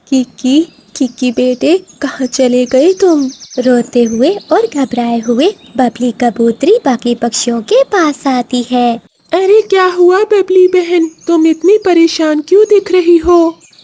Kiki, Kiki बेटे, कहाँ चले गए तुम? रोते हुए और घबराए हुए बबली कबूतरी बाकी पक्षियों के पास आती है। अरे क्या हुआ बबली बहन, तुम इतनी परेशान क्यों दिख रही हो?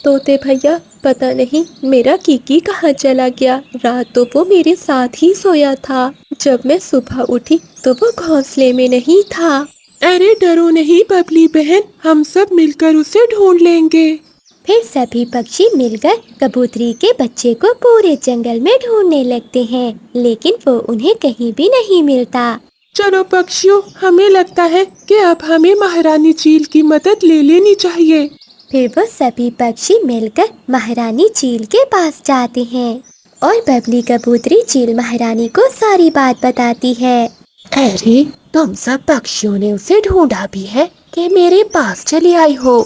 तोते भैया, पता नहीं मेरा किकी कहाँ चला गया। रात तो वो मेरे साथ ही सोया था। जब मैं सुबह उठी तो वो घोंसले में नहीं था। अरे डरो नहीं बबली बहन, हम सब मिलकर उसे ढूंढ लेंगे। फिर सभी पक्षी मिलकर कबूतरी के बच्चे को पूरे जंगल में ढूंढने लगते हैं, लेकिन वो उन्हें कहीं भी नहीं मिलता। चलो पक्षियों, हमें लगता है कि अब हमें महारानी चील की मदद ले लेनी चाहिए। फिर वो सभी पक्षी मिलकर महारानी चील के पास जाते हैं और बबली कबूतरी चील महारानी को सारी बात बताती है। अरे तुम सब पक्षियों ने उसे ढूंढा भी है कि मेरे पास चली आई हो?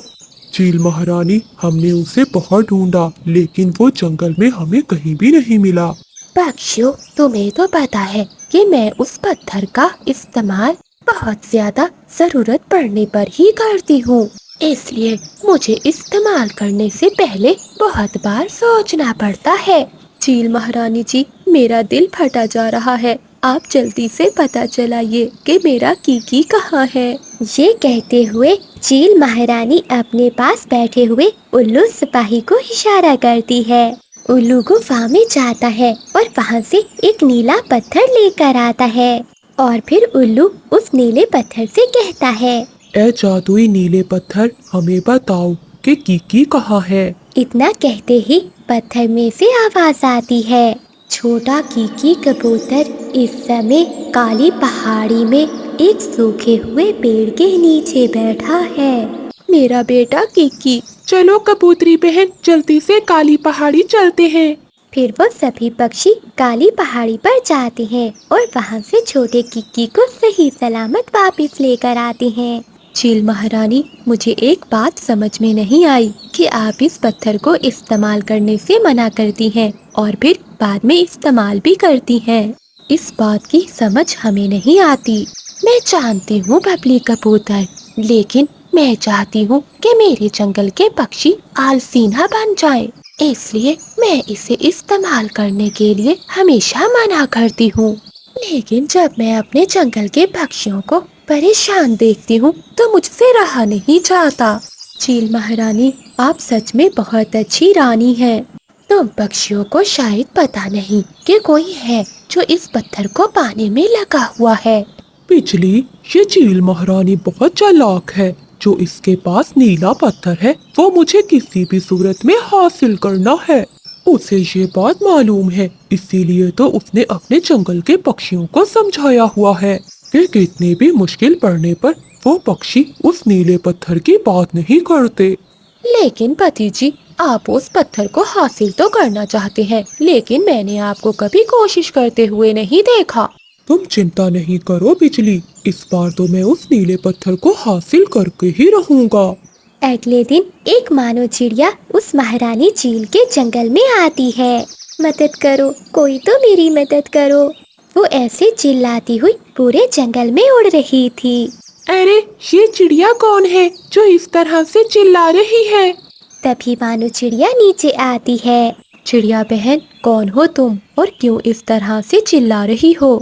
चील महारानी, हमने उसे बहुत ढूंढा लेकिन वो जंगल में हमें कहीं भी नहीं मिला। पक्षियों, तुम्हें तो पता है कि मैं उस पत्थर का इस्तेमाल बहुत ज्यादा जरूरत पड़ने पर ही करती हूँ, इसलिए मुझे इस्तेमाल करने से पहले बहुत बार सोचना पड़ता है। चील महारानी जी, मेरा दिल फटा जा रहा है। आप जल्दी से पता चलाइए कि मेरा कीकी कहाँ है। ये कहते हुए चील महारानी अपने पास बैठे हुए उल्लू सिपाही को इशारा करती है। उल्लू गुफा में जाता है और वहाँ से एक नीला पत्थर लेकर आता है और फिर उल्लू उस नीले पत्थर से कहता है, ए जादुई नीले पत्थर, हमें बताओ कि कीकी कहाँ है। इतना कहते ही पत्थर में से आवाज आती है, छोटा कीकी कबूतर इस समय काली पहाड़ी में एक सूखे हुए पेड़ के नीचे बैठा है। मेरा बेटा कीकी। चलो कबूतरी बहन, जल्दी से काली पहाड़ी चलते हैं। फिर वो सभी पक्षी काली पहाड़ी पर जाते हैं और वहाँ से छोटे किक्की को सही सलामत वापस लेकर आते हैं। चील महारानी, मुझे एक बात समझ में नहीं आई कि आप इस पत्थर को इस्तेमाल करने से मना करती हैं और फिर बाद में इस्तेमाल भी करती हैं। इस बात की समझ हमें नहीं आती। मैं जानती हूँ बबली कबूतर, लेकिन मैं चाहती हूँ कि मेरे जंगल के पक्षी आलसी ना बन जाएं, इसलिए मैं इसे इस्तेमाल करने के लिए हमेशा मना करती हूँ। लेकिन जब मैं अपने जंगल के पक्षियों को परेशान देखती हूँ तो मुझसे रहा नहीं जाता। चील महारानी, आप सच में बहुत अच्छी रानी हैं। तुम पक्षियों को शायद पता नहीं कि कोई है जो इस पत्थर को पाने में लगा हुआ है। बिजली, ये चील महारानी बहुत चालाक है। जो इसके पास नीला पत्थर है वो मुझे किसी भी सूरत में हासिल करना है। उसे ये बात मालूम है, इसीलिए तो उसने अपने जंगल के पक्षियों को समझाया हुआ है कि कितनी भी मुश्किल पड़ने पर वो पक्षी उस नीले पत्थर की बात नहीं करते। लेकिन पति जी, आप उस पत्थर को हासिल तो करना चाहते हैं, लेकिन मैंने आपको कभी कोशिश करते हुए नहीं देखा। तुम चिंता नहीं करो बिजली, इस बार तो मैं उस नीले पत्थर को हासिल करके ही रहूंगा। अगले दिन एक मानो चिड़िया उस महारानी चील के जंगल में आती है। मदद करो, कोई तो मेरी मदद करो। वो ऐसे चिल्लाती हुई पूरे जंगल में उड़ रही थी। अरे ये चिड़िया कौन है जो इस तरह से चिल्ला रही है? तभी मानो चिड़िया नीचे आती है। चिड़िया बहन, कौन हो तुम और क्यों इस तरह से चिल्ला रही हो?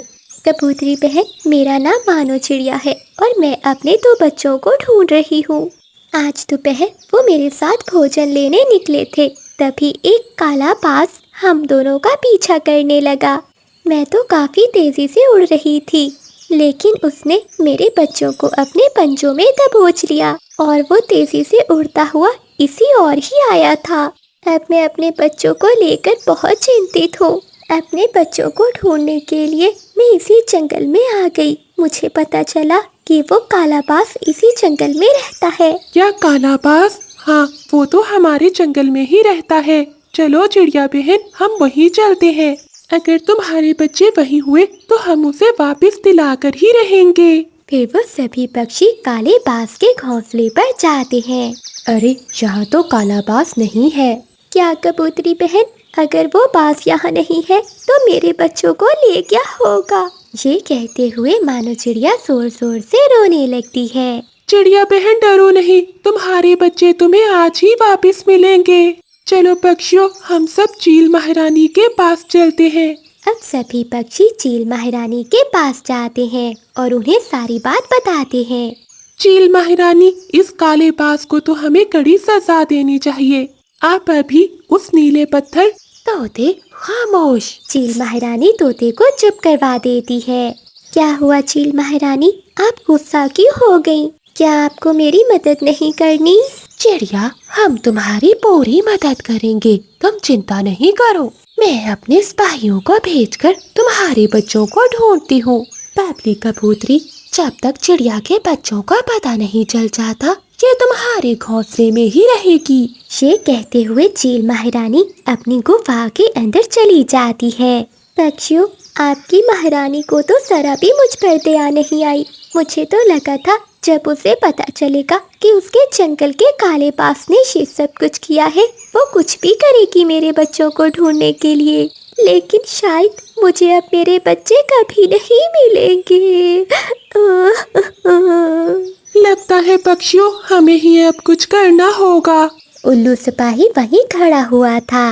कबूतरी बहन, मेरा नाम मानो चिड़िया है और मैं अपने 2 बच्चों को ढूंढ रही हूँ। आज दोपहर वो मेरे साथ भोजन लेने निकले थे, तभी एक काला बाज हम दोनों का पीछा करने लगा। मैं तो काफी तेजी से उड़ रही थी, लेकिन उसने मेरे बच्चों को अपने पंजों में दबोच लिया और वो तेजी से उड़ता हुआ इसी ओर ही आया था। अब मैं अपने बच्चों को लेकर बहुत चिंतित हूँ। अपने बच्चों को ढूंढने के लिए मैं इसी जंगल में आ गई। मुझे पता चला कि वो काला बाज इसी जंगल में रहता है। क्या काला बाज? हाँ, वो तो हमारे जंगल में ही रहता है। चलो चिड़िया बहन, हम वहीं चलते हैं। अगर तुम्हारे बच्चे वहीं हुए तो हम उसे वापस दिलाकर ही रहेंगे। फिर वो सभी पक्षी काले बाज के घोंसले पर जाते हैं। अरे, यहाँ तो काला बाज नहीं है। क्या कबूतरी बहन, अगर वो बाज यहाँ नहीं है तो मेरे बच्चों को ले क्या होगा? ये कहते हुए मानो चिड़िया जोर जोर से रोने लगती है। चिड़िया बहन डरो नहीं, तुम्हारे बच्चे तुम्हें आज ही वापस मिलेंगे। चलो पक्षियों, हम सब चील महारानी के पास चलते हैं। अब सभी पक्षी चील महारानी के पास जाते हैं और उन्हें सारी बात बताते हैं। चील महारानी, इस काले बाज को तो हमें कड़ी सजा देनी चाहिए। आप अभी उस नीले पत्थर। तोते खामोश। चील महारानी तोते को चुप करवा देती है। क्या हुआ चील महारानी, आप गुस्सा क्यों हो गई? क्या आपको मेरी मदद नहीं करनी? चिड़िया, हम तुम्हारी पूरी मदद करेंगे, तुम चिंता नहीं करो। मैं अपने सिपाहियों को भेजकर तुम्हारे बच्चों को ढूंढती हूँ। बबली कबूतरी, जब तक चिड़िया के बच्चों का पता नहीं चल जाता, ये तुम्हारे घोंसले में ही रहेगी। ये कहते हुए चील महारानी अपनी गुफा के अंदर चली जाती है। पक्षियों, आपकी महारानी को तो जरा भी मुझ पर दया नहीं आई। मुझे तो लगा था जब उसे पता चलेगा कि उसके जंगल के काले बाज ने ये सब कुछ किया है, वो कुछ भी करेगी मेरे बच्चों को ढूंढने के लिए। लेकिन शायद मुझे अब मेरे बच्चे कभी नहीं मिलेंगे। लगता है पक्षियों, हमें ही अब कुछ करना होगा। उल्लू सिपाही वहीं खड़ा हुआ था।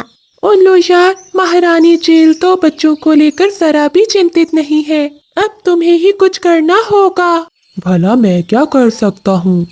उल्लू यार, महारानी चील तो बच्चों को लेकर जरा भी चिंतित नहीं है। अब तुम्हें ही कुछ करना होगा। भला मैं क्या कर सकता हूँ?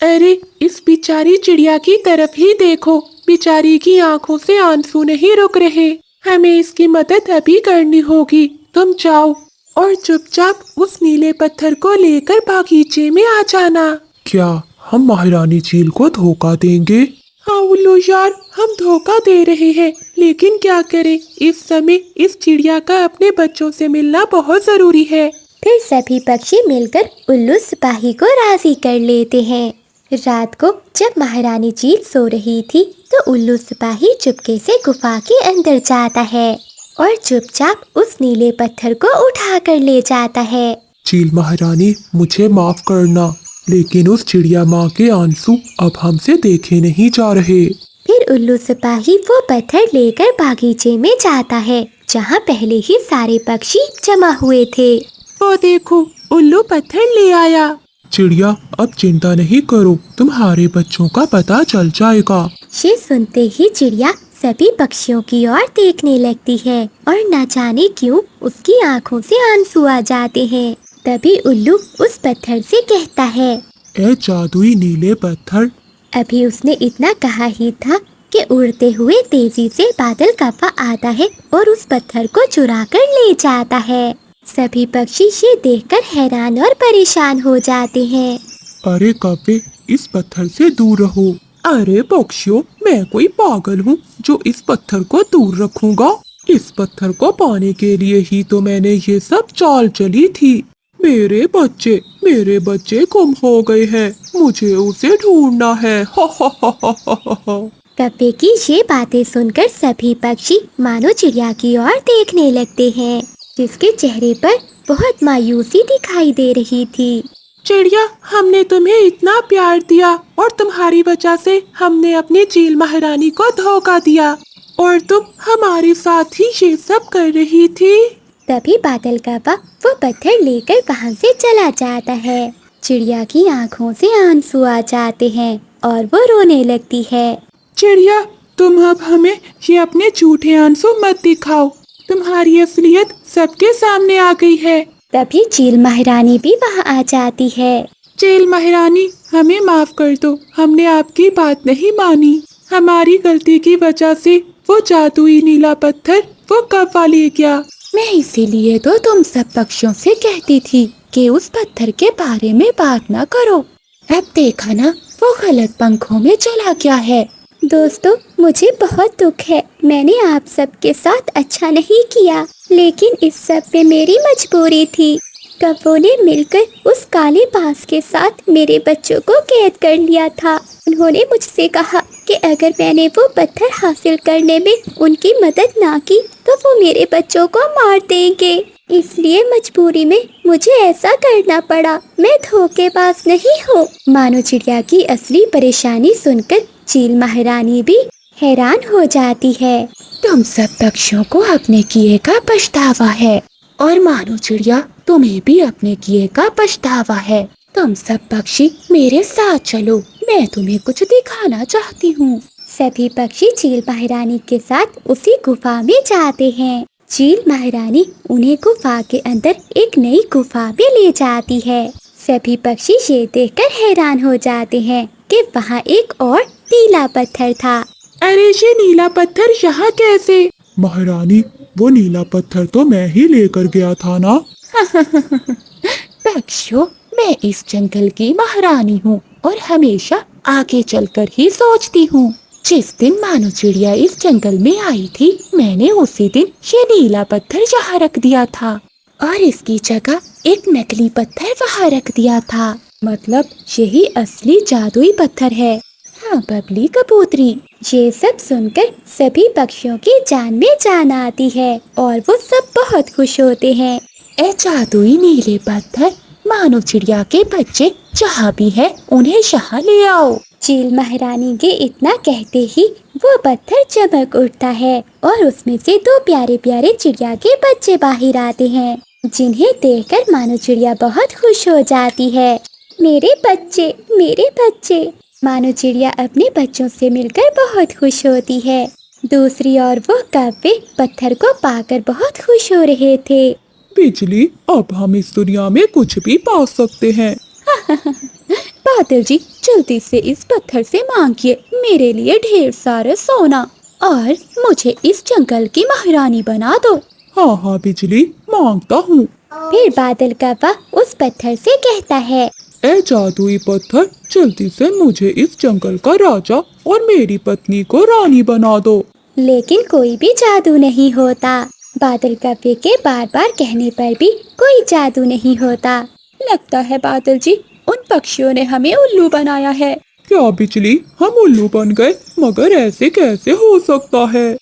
अरे, इस बेचारी चिड़िया की तरफ ही देखो, बेचारी की आंखों से आंसू नहीं रुक रहे। हमें इसकी मदद अभी करनी होगी। तुम जाओ और चुपचाप उस नीले पत्थर को लेकर बागीचे में आ जाना। क्या हम महारानी चील को धोखा देंगे? हाँ उल्लू यार, हम धोखा दे रहे हैं, लेकिन क्या करें, इस समय इस चिड़िया का अपने बच्चों से मिलना बहुत जरूरी है। फिर सभी पक्षी मिलकर उल्लू सिपाही को राजी कर लेते हैं। रात को जब महारानी चील सो रही थी तो उल्लू सिपाही चुपके से गुफा के अंदर जाता है और चुपचाप उस नीले पत्थर को उठा कर ले जाता है। चील महारानी, मुझे माफ करना, लेकिन उस चिड़िया माँ के आंसू अब हमसे देखे नहीं जा रहे। फिर उल्लू सिपाही वो पत्थर लेकर बागीचे में जाता है जहाँ पहले ही सारे पक्षी जमा हुए थे। वो देखो, उल्लू पत्थर ले आया। चिड़िया, अब चिंता नहीं करो, तुम्हारे बच्चों का पता चल जाएगा। ये सुनते ही चिड़िया सभी पक्षियों की ओर देखने लगती है और न जाने क्यों उसकी आंखों से आंसू आ जाते हैं। तभी उल्लू उस पत्थर से कहता है, ए जादुई नीले पत्थर। अभी उसने इतना कहा ही था कि उड़ते हुए तेजी से बादल कव्वा आता है और उस पत्थर को चुरा कर ले जाता है। सभी पक्षी ये देखकर हैरान और परेशान हो जाते हैं। अरे कव्वे, इस पत्थर से दूर रहो। अरे पक्षियों, मैं कोई पागल हूँ जो इस पत्थर को दूर रखूंगा? इस पत्थर को पाने के लिए ही तो मैंने ये सब चाल चली थी। मेरे बच्चे गुम हो गए हैं, मुझे उसे ढूंढना है। कव्वे की ये बातें सुनकर सभी पक्षी मानो चिड़िया की ओर देखने लगते हैं, जिसके चेहरे पर बहुत मायूसी दिखाई दे रही थी। चिड़िया, हमने तुम्हें इतना प्यार दिया और तुम्हारी वजह से हमने अपनी चील महारानी को धोखा दिया और तुम हमारे साथ ही ये सब कर रही थी। तभी बादल कव्वा वो पत्थर लेकर वहाँ से चला जाता है। चिड़िया की आंखों से आंसू आ जाते हैं और वो रोने लगती है। चिड़िया, तुम अब हमें ये अपने झूठे आंसू मत दिखाओ, तुम्हारी असलियत सबके सामने आ गई है। तभी चील महारानी भी वहाँ आ जाती है। चील महारानी, हमें माफ कर दो, हमने आपकी बात नहीं मानी। हमारी गलती की वजह से वो जादुई नीला पत्थर वो कव्वा ले गया। मैं इसीलिए तो तुम सब पक्षियों से कहती थी कि उस पत्थर के बारे में बात ना करो। अब देखा ना, वो गलत पंखों में चला गया है। दोस्तों, मुझे बहुत दुख है, मैंने आप सबके साथ अच्छा नहीं किया, लेकिन इस सब में मेरी मजबूरी थी। कव्वों ने मिलकर उस काले बाज के साथ मेरे बच्चों को कैद कर लिया था। उन्होंने मुझसे कहा कि अगर मैंने वो पत्थर हासिल करने में उनकी मदद ना की तो वो मेरे बच्चों को मार देंगे। इसलिए मजबूरी में मुझे ऐसा करना पड़ा, मैं धोखेबाज नहीं हूँ। मानो चिड़िया की असली परेशानी सुनकर चील महारानी भी हैरान हो जाती है। तुम सब पक्षियों को अपने किए का पछतावा है और मानो चिड़िया, तुम्हें भी अपने किए का पछतावा है। तुम सब पक्षी मेरे साथ चलो, मैं तुम्हें कुछ दिखाना चाहती हूँ। सभी पक्षी चील महारानी के साथ उसी गुफा में जाते हैं। चील महारानी उन्हें गुफा के अंदर एक नई गुफा में ले जाती है। सभी पक्षी ये देखकर हैरान हो जाते हैं कि वहाँ एक और नीला पत्थर था। अरे ये नीला पत्थर यहाँ कैसे? महारानी, वो नीला पत्थर तो मैं ही लेकर गया था ना। पक्षियों, मैं इस जंगल की महारानी हूँ और हमेशा आगे चलकर ही सोचती हूँ। जिस दिन मानो चिड़िया इस जंगल में आई थी, मैंने उसी दिन ये नीला पत्थर यहाँ रख दिया था और इसकी जगह एक नकली पत्थर वहाँ रख दिया था। मतलब यही असली जादुई पत्थर है। हाँ बबली कबूतरी। ये सब सुनकर सभी पक्षियों की जान में जान आती है और वो सब बहुत खुश होते हैं। ए जादुई नीले पत्थर, मानो चिड़िया के बच्चे जहाँ भी है उन्हें यहाँ ले आओ। चील महारानी के इतना कहते ही वो पत्थर चमक उठता है और उसमें से दो प्यारे प्यारे चिड़िया के बच्चे बाहर आते हैं, जिन्हें देखकर मानो चिड़िया बहुत खुश हो जाती है। मेरे बच्चे, मेरे बच्चे। मानो चिड़िया अपने बच्चों से मिलकर बहुत खुश होती है। दूसरी ओर वो कौवे पत्थर को पाकर बहुत खुश हो रहे थे। बिजली, अब हम इस दुनिया में कुछ भी पा सकते हैं। बादल जी, जल्दी से इस पत्थर से मांगिए मेरे लिए ढेर सारा सोना और मुझे इस जंगल की महारानी बना दो। हाँ हाँ बिजली, मांगता हूँ। फिर बादल कौवा उस पत्थर से कहता है, ए जादुई पत्थर, जल्दी से मुझे इस जंगल का राजा और मेरी पत्नी को रानी बना दो। लेकिन कोई भी जादू नहीं होता। बादल कौवे के बार बार कहने पर भी कोई जादू नहीं होता। लगता है बादल जी, उन पक्षियों ने हमें उल्लू बनाया है। क्या बिजली, हम उल्लू बन गए? मगर ऐसे कैसे हो सकता है?